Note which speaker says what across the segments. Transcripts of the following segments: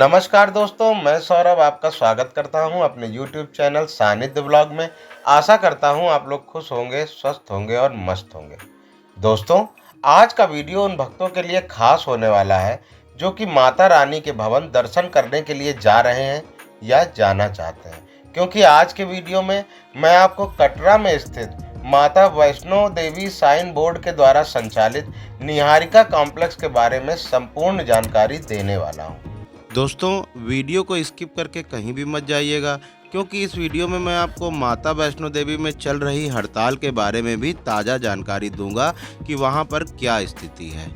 Speaker 1: नमस्कार दोस्तों, मैं सौरभ आपका स्वागत करता हूं अपने YouTube चैनल सानिध्य ब्लॉग में। आशा करता हूं आप लोग खुश होंगे, स्वस्थ होंगे और मस्त होंगे। दोस्तों, आज का वीडियो उन भक्तों के लिए खास होने वाला है जो कि माता रानी के भवन दर्शन करने के लिए जा रहे हैं या जाना चाहते हैं, क्योंकि आज के वीडियो में मैं आपको कटरा में स्थित माता वैष्णो देवी श्राइन बोर्ड के द्वारा संचालित निहारिका कॉम्प्लेक्स के बारे में संपूर्ण जानकारी देने वाला हूं।
Speaker 2: दोस्तों, वीडियो को स्किप करके कहीं भी मत जाइएगा, क्योंकि इस वीडियो में मैं आपको माता वैष्णो देवी में चल रही हड़ताल के बारे में भी ताज़ा जानकारी दूंगा कि वहां पर क्या स्थिति है।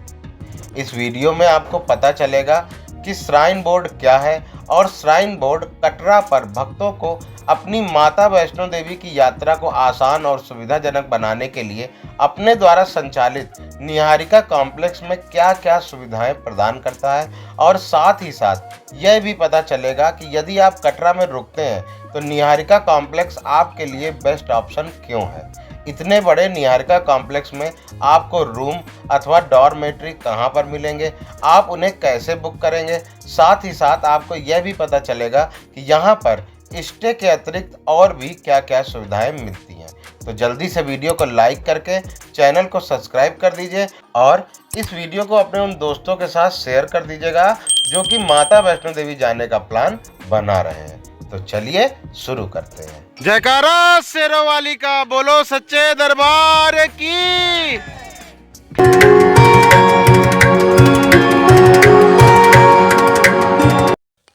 Speaker 1: इस वीडियो में आपको पता चलेगा कि श्राइन बोर्ड क्या है और श्राइन बोर्ड कटरा पर भक्तों को अपनी माता वैष्णो देवी की यात्रा को आसान और सुविधाजनक बनाने के लिए अपने द्वारा संचालित निहारिका कॉम्प्लेक्स में क्या क्या सुविधाएं प्रदान करता है, और साथ ही साथ यह भी पता चलेगा कि यदि आप कटरा में रुकते हैं तो निहारिका कॉम्प्लेक्स आपके लिए बेस्ट ऑप्शन क्यों है। इतने बड़े निहारिका कॉम्प्लेक्स में आपको रूम अथवा डॉर्मेट्री कहां पर मिलेंगे, आप उन्हें कैसे बुक करेंगे, साथ ही साथ आपको यह भी पता चलेगा कि यहां पर स्टे के अतिरिक्त और भी क्या क्या सुविधाएं मिलती हैं। तो जल्दी से वीडियो को लाइक करके चैनल को सब्सक्राइब कर दीजिए और इस वीडियो को अपने उन दोस्तों के साथ शेयर कर दीजिएगा जो कि माता वैष्णो देवी जाने का प्लान बना रहे हैं। तो चलिए शुरू करते हैं।
Speaker 2: जयकारा शेरों वाली का, बोलो सच्चे दरबार की।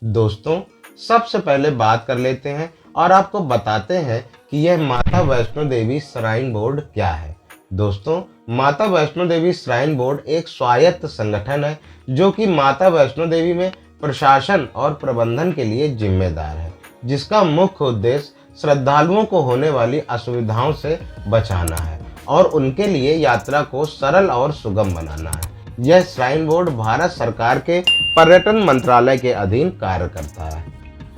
Speaker 1: दोस्तों, सबसे पहले बात कर लेते हैं और आपको बताते हैं कि यह माता वैष्णो देवी श्राइन बोर्ड क्या है। दोस्तों, माता वैष्णो देवी श्राइन बोर्ड एक स्वायत्त संगठन है जो कि माता वैष्णो देवी में प्रशासन और प्रबंधन के लिए जिम्मेदार है, जिसका मुख्य उद्देश्य श्रद्धालुओं को होने वाली असुविधाओं से बचाना है और उनके लिए यात्रा को सरल और सुगम बनाना है। यह श्राइन बोर्ड भारत सरकार के पर्यटन मंत्रालय के अधीन कार्य करता है।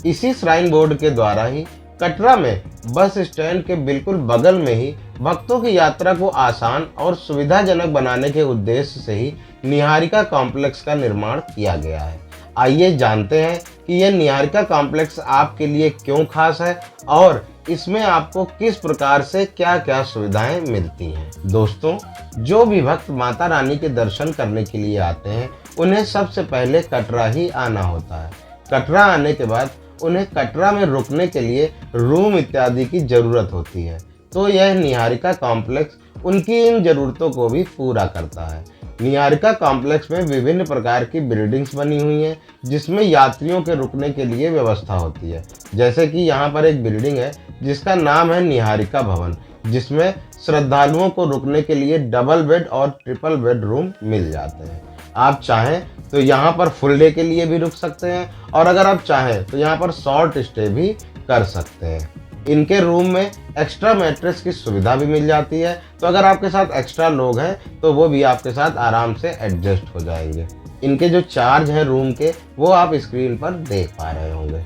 Speaker 1: इसी श्राइन बोर्ड के द्वारा ही कटरा में बस स्टैंड के बिल्कुल बगल में ही भक्तों की यात्रा को आसान और सुविधाजनक बनाने के उद्देश्य से ही निहारिका कॉम्प्लेक्स का निर्माण किया गया है। आइए जानते हैं कि यह निहारिका कॉम्प्लेक्स आपके लिए क्यों खास है और इसमें आपको किस प्रकार से क्या क्या सुविधाएं मिलती हैं। दोस्तों, जो भी भक्त माता रानी के दर्शन करने के लिए आते हैं उन्हें सबसे पहले कटरा ही आना होता है। कटरा आने के बाद उन्हें कटरा में रुकने के लिए रूम इत्यादि की ज़रूरत होती है, तो यह निहारिका कॉम्प्लेक्स उनकी इन ज़रूरतों को भी पूरा करता है। निहारिका कॉम्प्लेक्स में विभिन्न प्रकार की बिल्डिंग्स बनी हुई हैं जिसमें यात्रियों के रुकने के लिए व्यवस्था होती है। जैसे कि यहाँ पर एक बिल्डिंग है जिसका नाम है निहारिका भवन, जिसमें श्रद्धालुओं को रुकने के लिए डबल बेड और ट्रिपल बेड रूम मिल जाते हैं। आप चाहें तो यहाँ पर फुल डे के लिए भी रुक सकते हैं और अगर आप चाहें तो यहाँ पर शॉर्ट स्टे भी कर सकते हैं। इनके रूम में एक्स्ट्रा मैट्रेस की सुविधा भी मिल जाती है, तो अगर आपके साथ एक्स्ट्रा लोग हैं तो वो भी आपके साथ आराम से एडजस्ट हो जाएंगे। इनके जो चार्ज हैं रूम के वो आप स्क्रीन पर देख पा रहे होंगे।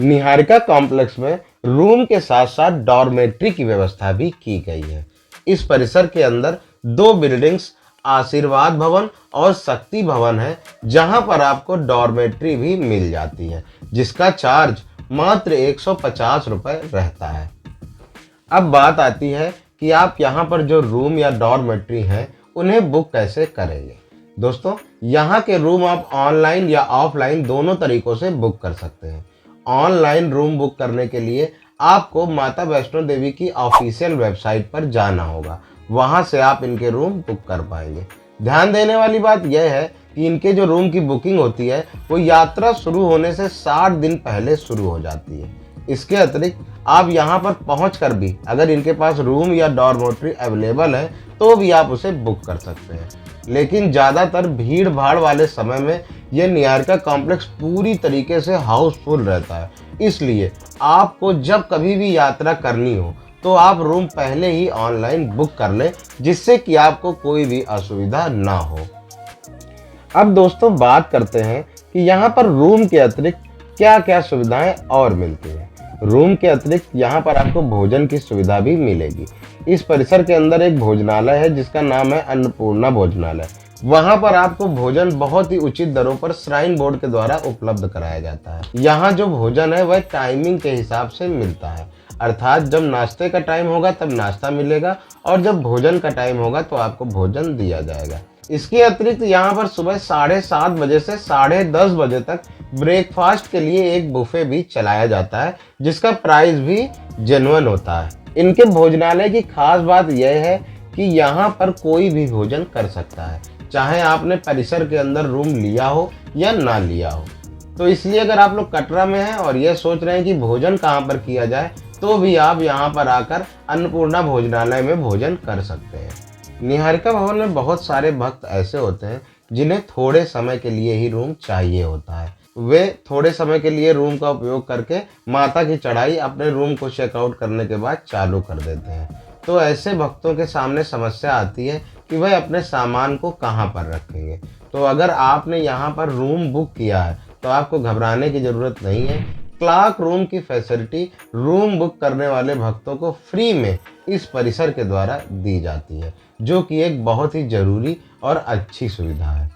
Speaker 1: निहारिका कॉम्प्लेक्स में रूम के साथ साथ डॉर्मेट्री की व्यवस्था भी की गई है। इस परिसर के अंदर दो बिल्डिंग्स आशीर्वाद भवन और शक्ति भवन है, जहां पर आपको डॉर्मेट्री भी मिल जाती है, जिसका चार्ज मात्र 150 रुपये रहता है। अब बात आती है कि आप यहाँ पर जो रूम या डॉर्मेट्री हैं उन्हें बुक कैसे करेंगे। दोस्तों, यहाँ के रूम आप ऑनलाइन या ऑफलाइन दोनों तरीकों से बुक कर सकते हैं। ऑनलाइन रूम बुक करने के लिए आपको माता वैष्णो देवी की ऑफिशियल वेबसाइट पर जाना होगा, वहाँ से आप इनके रूम बुक कर पाएंगे। ध्यान देने वाली बात यह है कि इनके जो रूम की बुकिंग होती है वो यात्रा शुरू होने से 60 दिन पहले शुरू हो जाती है। इसके अतिरिक्त आप यहाँ पर पहुँचकर भी अगर इनके पास रूम या डॉर्मेट्री अवेलेबल है तो भी आप उसे बुक कर सकते हैं। लेकिन ज़्यादातर भीड़ भाड़ वाले समय में यह निहारिका कॉम्प्लेक्स पूरी तरीके से हाउसफुल रहता है, इसलिए आपको जब कभी भी यात्रा करनी हो तो आप रूम पहले ही ऑनलाइन बुक कर लें, जिससे कि आपको कोई भी असुविधा ना हो। अब दोस्तों, बात करते हैं कि यहाँ पर रूम के अतिरिक्त क्या क्या सुविधाएं और मिलती हैं। रूम के अतिरिक्त यहाँ पर आपको भोजन की सुविधा भी मिलेगी। इस परिसर के अंदर एक भोजनालय है जिसका नाम है अन्नपूर्णा भोजनालय, वहां पर आपको भोजन बहुत ही उचित दरों पर श्राइन बोर्ड के द्वारा उपलब्ध कराया जाता है। यहाँ जो भोजन है वह टाइमिंग के हिसाब से मिलता है, अर्थात जब नाश्ते का टाइम होगा तब नाश्ता मिलेगा और जब भोजन का टाइम होगा तो आपको भोजन दिया जाएगा। इसके अतिरिक्त यहाँ पर सुबह 7:30 बजे से 10:30 बजे तक ब्रेकफास्ट के लिए एक बुफे भी चलाया जाता है, जिसका प्राइस भी जेन्युइन होता है। इनके भोजनालय की खास बात यह है कि यहाँ पर कोई भी भोजन कर सकता है, चाहे आपने परिसर के अंदर रूम लिया हो या ना लिया हो। तो इसलिए अगर आप लोग कटरा में हैं और यह सोच रहे हैं कि भोजन कहाँ पर किया जाए, तो भी आप यहाँ पर आकर अन्नपूर्णा भोजनालय में भोजन कर सकते हैं। निहारिका भवन में बहुत सारे भक्त ऐसे होते हैं जिन्हें थोड़े समय के लिए ही रूम चाहिए होता है। वे थोड़े समय के लिए रूम का उपयोग करके माता की चढ़ाई अपने रूम को चेकआउट करने के बाद चालू कर देते हैं। तो ऐसे भक्तों के सामने समस्या आती है कि वह अपने सामान को कहाँ पर रखेंगे। तो अगर आपने यहाँ पर रूम बुक किया है तो आपको घबराने की ज़रूरत नहीं है। क्लार्क रूम की फैसिलिटी रूम बुक करने वाले भक्तों को फ्री में इस परिसर के द्वारा दी जाती है, जो कि एक बहुत ही ज़रूरी और अच्छी सुविधा है।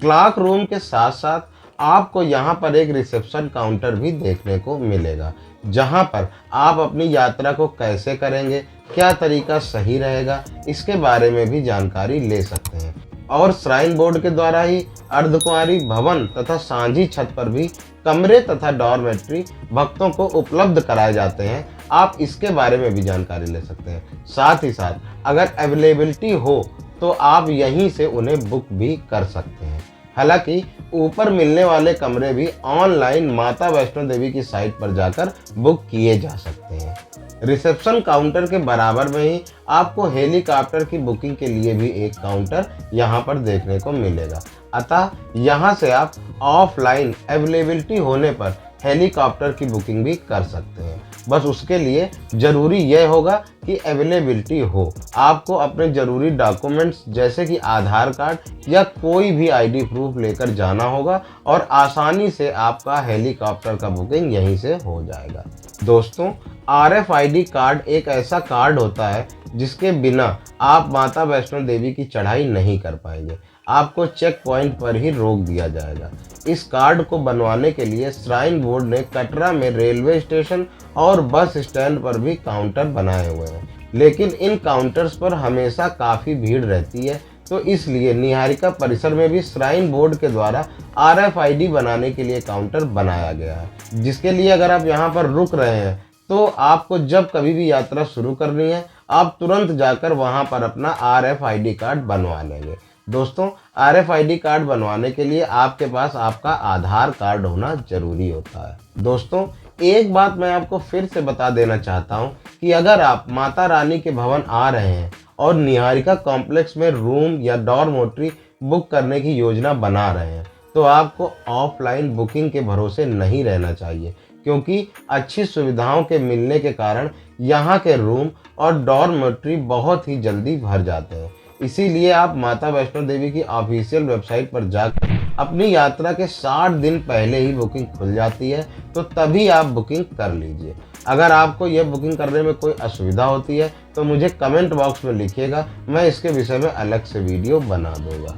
Speaker 1: क्लार्क रूम के साथ साथ आपको यहाँ पर एक रिसेप्शन काउंटर भी देखने को मिलेगा, जहाँ पर आप अपनी यात्रा को कैसे करेंगे, क्या तरीका सही रहेगा, इसके बारे में भी जानकारी ले सकते हैं। और श्राइन बोर्ड के द्वारा ही अर्धकुंवारी भवन तथा सांझी छत पर भी कमरे तथा डॉर्मेट्री भक्तों को उपलब्ध कराए जाते हैं। आप इसके बारे में भी जानकारी ले सकते हैं। साथ ही साथ अगर अवेलेबिलिटी हो तो आप यहीं से उन्हें बुक भी कर सकते हैं। हालांकि ऊपर मिलने वाले कमरे भी ऑनलाइन माता वैष्णो देवी की साइट पर जाकर बुक किए जा सकते हैं। रिसेप्शन काउंटर के बराबर में ही आपको हेलीकॉप्टर की बुकिंग के लिए भी एक काउंटर यहाँ पर देखने को मिलेगा। अतः यहाँ से आप ऑफलाइन अवेलेबिलिटी होने पर हेलीकॉप्टर की बुकिंग भी कर सकते हैं। बस उसके लिए ज़रूरी यह होगा कि अवेलेबिलिटी हो। आपको अपने ज़रूरी डॉक्यूमेंट्स जैसे कि आधार कार्ड या कोई भी आईडी प्रूफ लेकर जाना होगा और आसानी से आपका हेलीकॉप्टर का बुकिंग यहीं से हो जाएगा। दोस्तों, RFID कार्ड एक ऐसा कार्ड होता है जिसके बिना आप माता वैष्णो देवी की चढ़ाई नहीं कर पाएंगे। आपको चेक पॉइंट पर ही रोक दिया जाएगा। इस कार्ड को बनवाने के लिए श्राइन बोर्ड ने कटरा में रेलवे स्टेशन और बस स्टैंड पर भी काउंटर बनाए हुए हैं, लेकिन इन काउंटर्स पर हमेशा काफ़ी भीड़ रहती है। तो इसलिए निहारिका परिसर में भी श्राइन बोर्ड के द्वारा RFID बनाने के लिए काउंटर बनाया गया है, जिसके लिए अगर आप यहाँ पर रुक रहे हैं तो आपको जब कभी भी यात्रा शुरू करनी है, आप तुरंत जाकर वहाँ पर अपना RFID कार्ड बनवा लेंगे। दोस्तों, RFID कार्ड बनवाने के लिए आपके पास आपका आधार कार्ड होना जरूरी होता है। दोस्तों, एक बात मैं आपको फिर से बता देना चाहता हूँ कि अगर आप माता रानी के भवन आ रहे हैं और निहारिका कॉम्प्लेक्स में रूम या डॉर्मेट्री बुक करने की योजना बना रहे हैं, तो आपको ऑफलाइन बुकिंग के भरोसे नहीं रहना चाहिए, क्योंकि अच्छी सुविधाओं के मिलने के कारण यहाँ के रूम और डॉर्मेट्री बहुत ही जल्दी भर जाते हैं। इसीलिए आप माता वैष्णो देवी की ऑफिशियल वेबसाइट पर जाकर अपनी यात्रा के 60 दिन पहले ही बुकिंग खुल जाती है, तो तभी आप बुकिंग कर लीजिए। अगर आपको यह बुकिंग करने में कोई असुविधा होती है तो मुझे कमेंट बॉक्स में लिखिएगा, मैं इसके विषय में अलग से वीडियो बना दूंगा।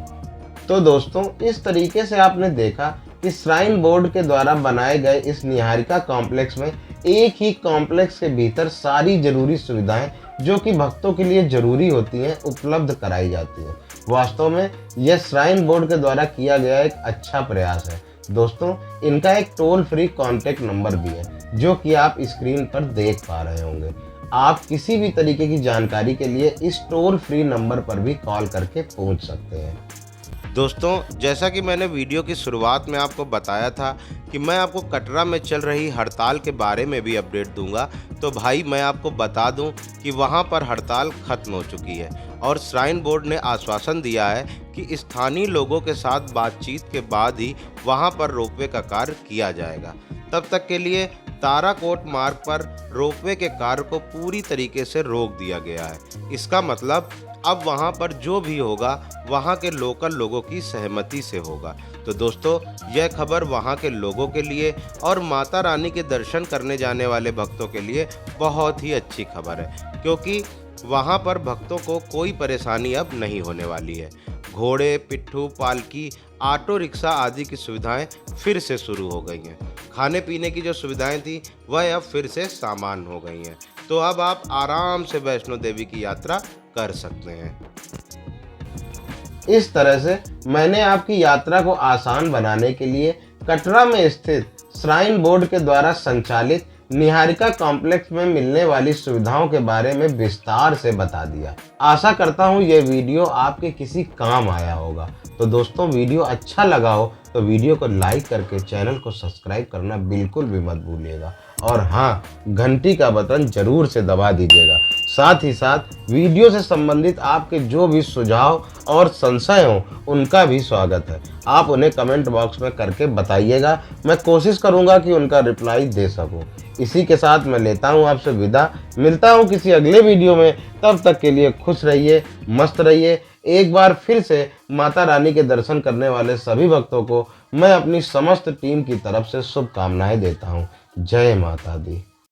Speaker 1: तो दोस्तों, इस तरीके से आपने देखा कि श्राइन बोर्ड के द्वारा बनाए गए इस निहारिका कॉम्प्लेक्स में एक ही कॉम्प्लेक्स के भीतर सारी जरूरी सुविधाएं जो कि भक्तों के लिए जरूरी होती हैं उपलब्ध कराई जाती हैं। वास्तव में यह श्राइन बोर्ड के द्वारा किया गया एक अच्छा प्रयास है। दोस्तों, इनका एक टोल फ्री कॉन्टैक्ट नंबर भी है, जो कि आप स्क्रीन पर देख पा रहे होंगे। आप किसी भी तरीके की जानकारी के लिए इस टोल फ्री नंबर पर भी कॉल करके पूछ सकते हैं।
Speaker 2: दोस्तों, जैसा कि मैंने वीडियो की शुरुआत में आपको बताया था कि मैं आपको कटरा में चल रही हड़ताल के बारे में भी अपडेट दूंगा, तो भाई मैं आपको बता दूं कि वहां पर हड़ताल खत्म हो चुकी है और श्राइन बोर्ड ने आश्वासन दिया है कि स्थानीय लोगों के साथ बातचीत के बाद ही वहां पर रोपवे का कार्य किया जाएगा। तब तक के लिए ताराकोट मार्ग पर रोपवे के कार्य को पूरी तरीके से रोक दिया गया है। इसका मतलब अब वहाँ पर जो भी होगा वहाँ के लोकल लोगों की सहमति से होगा। तो दोस्तों, यह खबर वहाँ के लोगों के लिए और माता रानी के दर्शन करने जाने वाले भक्तों के लिए बहुत ही अच्छी खबर है, क्योंकि वहाँ पर भक्तों को कोई परेशानी अब नहीं होने वाली है। घोड़े, पिट्ठू, पालकी, ऑटो रिक्शा आदि की सुविधाएं फिर से शुरू हो गई हैं। खाने पीने की जो सुविधाएं थी वह अब फिर से सामान्य हो गई हैं। तो अब आप आराम से वैष्णो देवी की यात्रा कर सकते हैं।
Speaker 1: इस तरह से मैंने आपकी यात्रा को आसान बनाने के लिए कटरा में स्थित श्राइन बोर्ड के द्वारा संचालित निहारिका कॉम्प्लेक्स में मिलने वाली सुविधाओं के बारे में विस्तार से बता दिया। आशा करता हूँ ये वीडियो आपके किसी काम आया होगा। तो दोस्तों, वीडियो अच्छा लगा हो तो वीडियो को लाइक करके चैनल को सब्सक्राइब करना बिल्कुल भी मत भूलिएगा। और हाँ, घंटी का बटन जरूर से दबा दीजिएगा। साथ ही साथ वीडियो से संबंधित आपके जो भी सुझाव और संशय हो उनका भी स्वागत है। आप उन्हें कमेंट बॉक्स में करके बताइएगा। मैं कोशिश करूंगा कि उनका रिप्लाई दे सकूं। इसी के साथ मैं लेता हूं आपसे विदा। मिलता हूं किसी अगले वीडियो में। तब तक के लिए खुश रहिए, मस्त रहिए। एक बार फिर से माता रानी के दर्शन करने वाले सभी भक्तों को मैं अपनी समस्त टीम की तरफ से शुभकामनाएं देता हूं। जय माता दी।